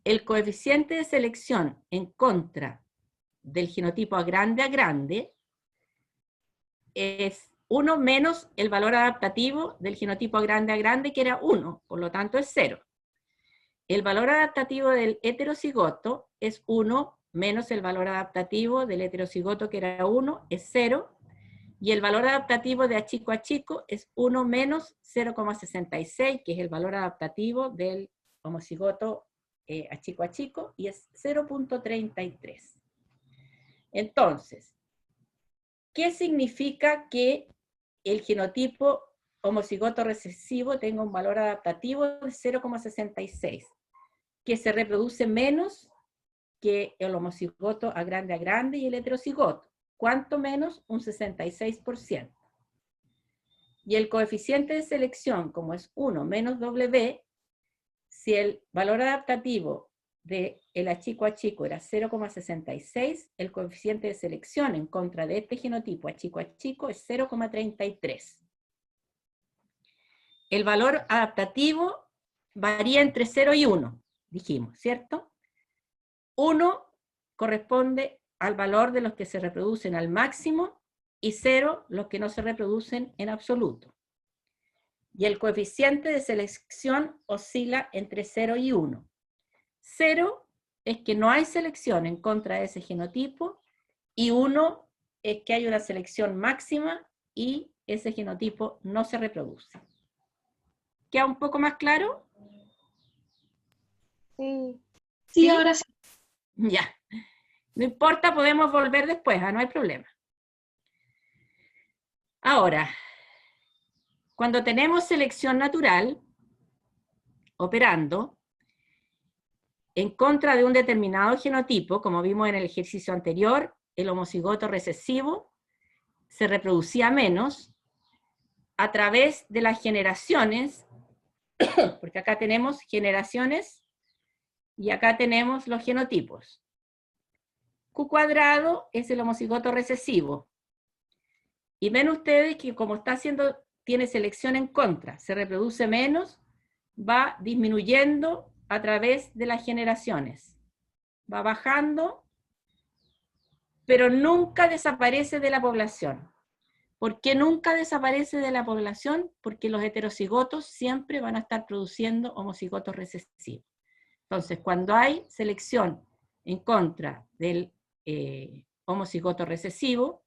el coeficiente de selección en contra del genotipo A grande es 1 menos el valor adaptativo del genotipo A grande, que era 1, por lo tanto es 0. El valor adaptativo del heterocigoto es 1 menos el valor adaptativo del heterocigoto, que era 1, es 0. Y el valor adaptativo de A chico es 1 menos 0,66, que es el valor adaptativo del homocigoto A chico, y es 0,33. Entonces, ¿qué significa que el genotipo homocigoto recesivo tenga un valor adaptativo de 0,66? Que se reproduce menos que el homocigoto A grande y el heterocigoto. ¿Cuánto menos? Un 66%. Y el coeficiente de selección, como es 1 menos W, si el valor adaptativo de el A chico era 0,66, el coeficiente de selección en contra de este genotipo A chico es 0,33. El valor adaptativo varía entre 0 y 1, dijimos, ¿cierto? 1 corresponde al valor de los que se reproducen al máximo y 0 los que no se reproducen en absoluto. Y el coeficiente de selección oscila entre 0 y 1. 0 es que no hay selección en contra de ese genotipo, y 1 es que hay una selección máxima y ese genotipo no se reproduce. ¿Queda un poco más claro? Sí. Sí, ahora sí. Ya. No importa, podemos volver después, no hay problema. Ahora, cuando tenemos selección natural operando en contra de un determinado genotipo, como vimos en el ejercicio anterior, el homocigoto recesivo se reproducía menos a través de las generaciones, porque acá tenemos generaciones y acá tenemos los genotipos. Q cuadrado es el homocigoto recesivo. Y ven ustedes que como tiene selección en contra, se reproduce menos, va disminuyendo a través de las generaciones. Va bajando, pero nunca desaparece de la población. ¿Por qué nunca desaparece de la población? Porque los heterocigotos siempre van a estar produciendo homocigotos recesivos. Entonces, cuando hay selección en contra del homocigoto recesivo,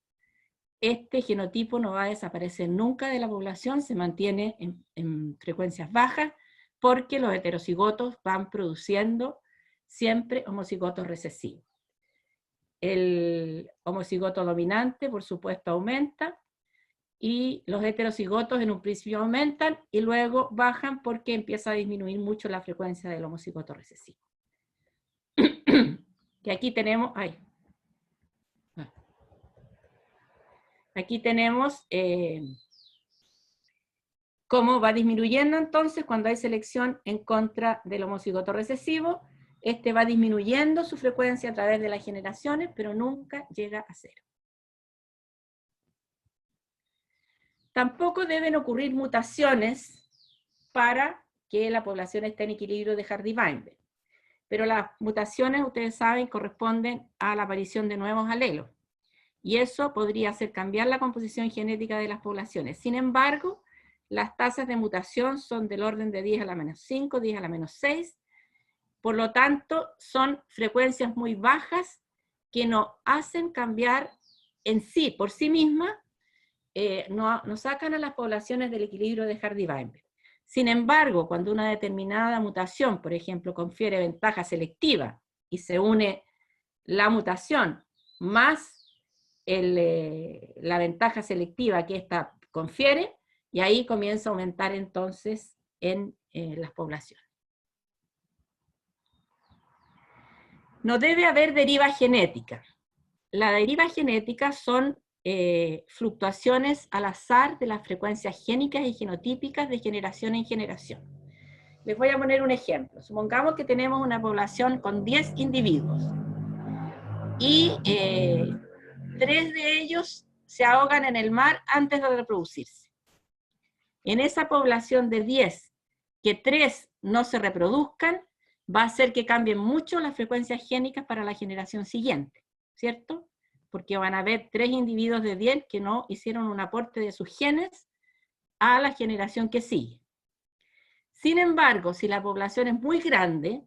este genotipo no va a desaparecer nunca de la población, se mantiene en frecuencias bajas, porque los heterocigotos van produciendo siempre homocigotos recesivos. El homocigoto dominante, por supuesto, aumenta, y los heterocigotos en un principio aumentan y luego bajan porque empieza a disminuir mucho la frecuencia del homocigoto recesivo. Que aquí tenemos, aquí tenemos cómo va disminuyendo entonces cuando hay selección en contra del homocigoto recesivo, Este va disminuyendo su frecuencia a través de las generaciones, pero nunca llega a cero. Tampoco deben ocurrir mutaciones para que la población esté en equilibrio de Hardy-Weinberg. Pero las mutaciones, ustedes saben, corresponden a la aparición de nuevos alelos. Y eso podría hacer cambiar la composición genética de las poblaciones. Sin embargo, las tasas de mutación son del orden de 10 a la menos 5, 10 a la menos 6. Por lo tanto, son frecuencias muy bajas que no hacen cambiar en sí, por sí mismas, no sacan a las poblaciones del equilibrio de Hardy-Weinberg. Sin embargo, cuando una determinada mutación, por ejemplo, confiere ventaja selectiva y se une la mutación más la ventaja selectiva que ésta confiere, y ahí comienza a aumentar entonces en las poblaciones. No debe haber deriva genética. La deriva genética son fluctuaciones al azar de las frecuencias génicas y genotípicas de generación en generación. Les voy a poner un ejemplo. Supongamos que tenemos una población con 10 individuos y 3 de ellos se ahogan en el mar antes de reproducirse. En esa población de 10, que 3 no se reproduzcan, va a hacer que cambien mucho las frecuencias génicas para la generación siguiente, ¿cierto? Porque van a haber 3 individuos de 10 que no hicieron un aporte de sus genes a la generación que sigue. Sin embargo, si la población es muy grande,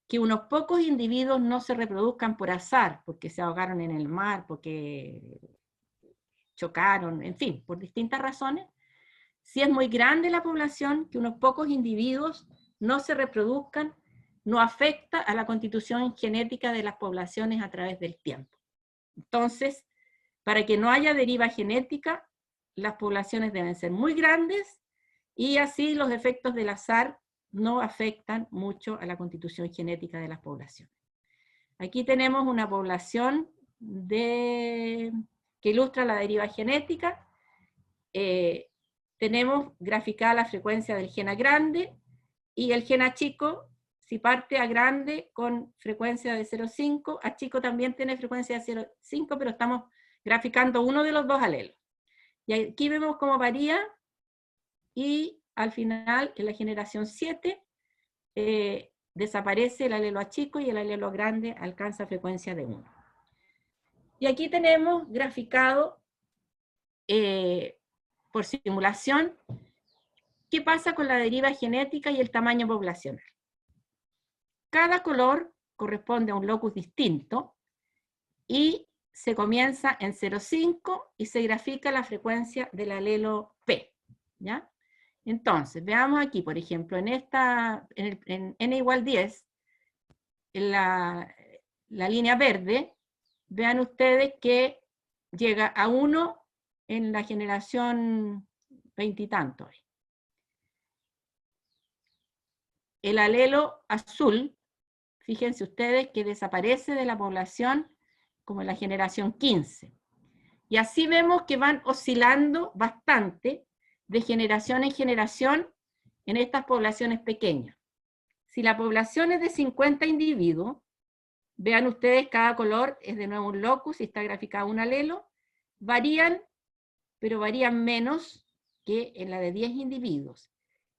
que unos pocos individuos no se reproduzcan por azar, porque se ahogaron en el mar, porque chocaron, en fin, por distintas razones, si es muy grande la población, que unos pocos individuos no se reproduzcan, no afecta a la constitución genética de las poblaciones a través del tiempo. Entonces, para que no haya deriva genética, las poblaciones deben ser muy grandes, y así los efectos del azar no afectan mucho a la constitución genética de las poblaciones. Aquí tenemos una población que ilustra la deriva genética. Tenemos graficada la frecuencia del gen A grande, y el gen A chico, si parte A grande con frecuencia de 0,5, A chico también tiene frecuencia de 0,5, pero estamos graficando uno de los dos alelos. Y aquí vemos cómo varía, y al final, en la generación 7, desaparece el alelo A chico y el alelo A grande alcanza frecuencia de 1. Y aquí tenemos graficado por simulación qué pasa con la deriva genética y el tamaño poblacional. Cada color corresponde a un locus distinto, y se comienza en 0,5 y se grafica la frecuencia del alelo P, ¿ya? Entonces, veamos aquí, por ejemplo, en n igual 10, en la línea verde, vean ustedes que llega a 1 en la generación 20 y tantos. El alelo azul, fíjense ustedes que desaparece de la población como en la generación 15. Y así vemos que van oscilando bastante de generación en generación en estas poblaciones pequeñas. Si la población es de 50 individuos, vean ustedes, cada color es de nuevo un locus y está graficado un alelo, varían, pero varían menos que en la de 10 individuos.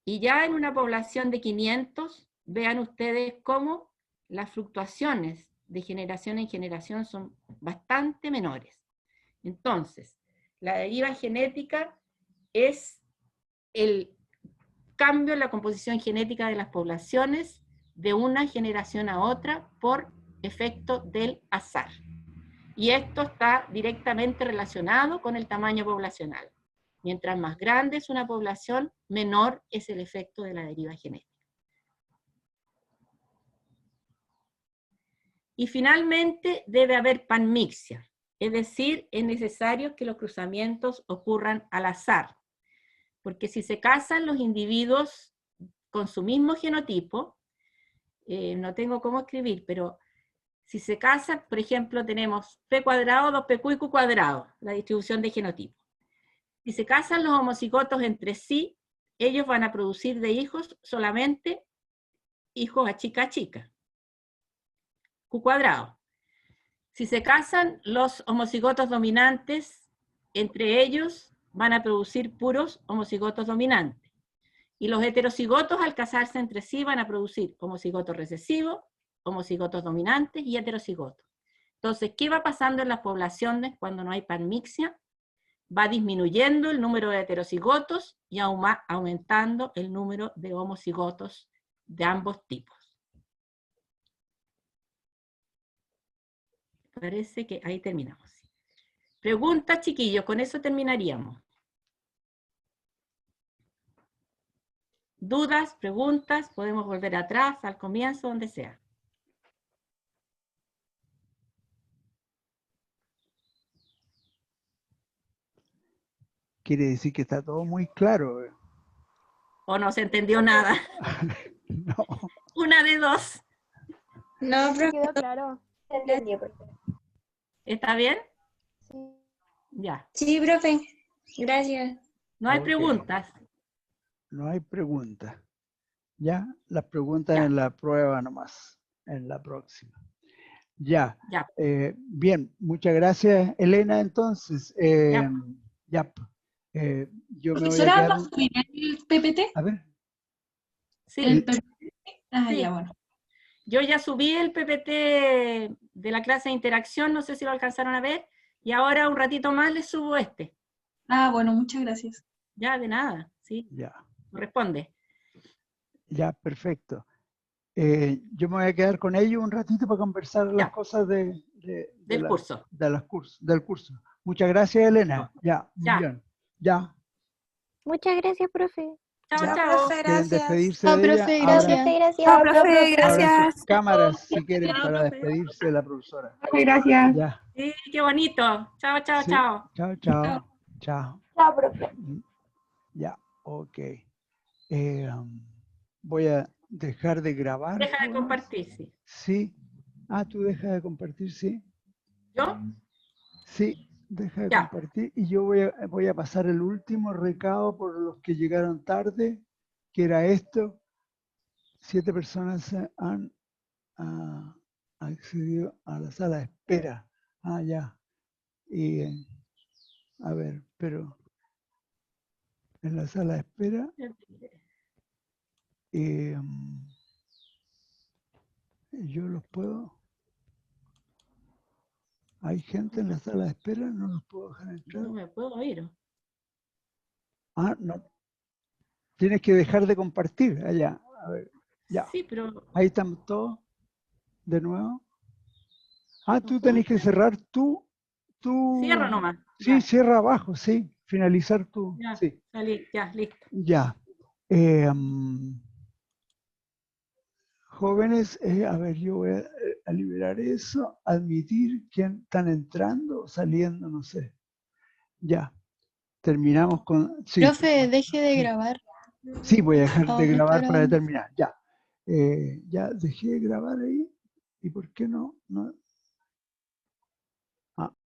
Y ya en una población de 500, vean ustedes cómo las fluctuaciones de generación en generación son bastante menores. Entonces, la deriva genética es el cambio en la composición genética de las poblaciones de una generación a otra por efecto del azar. Y esto está directamente relacionado con el tamaño poblacional. Mientras más grande es una población, menor es el efecto de la deriva genética. Y finalmente debe haber panmixia, es decir, es necesario que los cruzamientos ocurran al azar, porque si se casan los individuos con su mismo genotipo, no tengo cómo escribir, pero si se casan, por ejemplo, tenemos P cuadrado, 2PQ y Q cuadrado, la distribución de genotipos. Si se casan los homocigotos entre sí, ellos van a producir de hijos solamente hijos a chica a chica. Q cuadrado. Si se casan los homocigotos dominantes, entre ellos van a producir puros homocigotos dominantes. Y los heterocigotos al casarse entre sí van a producir homocigotos recesivos, homocigotos dominantes y heterocigotos. Entonces, ¿qué va pasando en las poblaciones cuando no hay panmixia? Va disminuyendo el número de heterocigotos y aumentando el número de homocigotos de ambos tipos. Parece que ahí terminamos. Preguntas, chiquillos, con eso terminaríamos. ¿Dudas, preguntas? Podemos volver atrás, al comienzo, donde sea. Quiere decir que está todo muy claro. ¿O no se entendió nada? No. Una de dos. No, Me quedó claro. Entendí, profe. ¿Está bien? Sí. Ya. Sí, profe. Gracias. No hay Ok. preguntas. No hay preguntas. Ya, las preguntas Ya. en la prueba nomás, en la próxima. Ya. Ya. Bien, muchas gracias, Elena, entonces. Ya. Ya. Yo me voy a Profesora, quedar... ¿va a subir el PPT? A ver. Sí, ¿El PPT? Ah, Sí. ya, bueno. yo ya subí el PPT de la clase de interacción, no sé si lo alcanzaron a ver, y ahora un ratito más les subo este. Ah, bueno, muchas gracias. Ya, de nada, sí, Ya, corresponde. ya, perfecto. Yo me voy a quedar con ellos un ratito para conversar las Ya. cosas del Curso. del curso. Muchas gracias, Elena. Ya, un Ya. millón. Ya. Muchas gracias, profe. Chao, Ya. chao. Profe, Quieren gracias. despedirse Chao, de ella. profe, Abran, gracias. Gracias. Chao, profe, abran gracias. sus cámaras si quieren Chao, para profe. despedirse de la profesora. Gracias. Ya. Sí, qué bonito. Chao, chao, Sí. chao. Chao, chao. Chao. Chao, profe. Ya, ok. Voy a dejar de grabar. Deja de ¿puedo? compartir, sí. Sí. Ah, tú dejas de compartir, sí. ¿Yo? Sí, deja de Ya. compartir. Y yo voy a pasar el último recado por los que llegaron tarde, que era esto. 7 personas han accedido a la sala de espera. Ah, ya. Y, a ver, pero en la sala de espera, yo los puedo... ¿Hay gente en la sala de espera? No los puedo dejar entrar. No me puedo ir. Ah, no. Tienes que dejar de compartir allá. A ver, ya. Sí, pero Ahí estamos todos. De nuevo. Ah, tú no tenés puedo. que cerrar tú. Cierro nomás. Sí, Ya, cierra abajo, sí. Finalizar tú. ya, Sí. salí, ya, listo. Ya. Jóvenes, a ver, yo voy a liberar eso. Admitir quién están entrando o saliendo, no sé. Ya. Terminamos con... Sí. Profe, deje de grabar. Sí, voy a dejar de Ahora está grabar para grabando. terminar. Ya. Ya dejé de grabar ahí. ¿Y por qué no?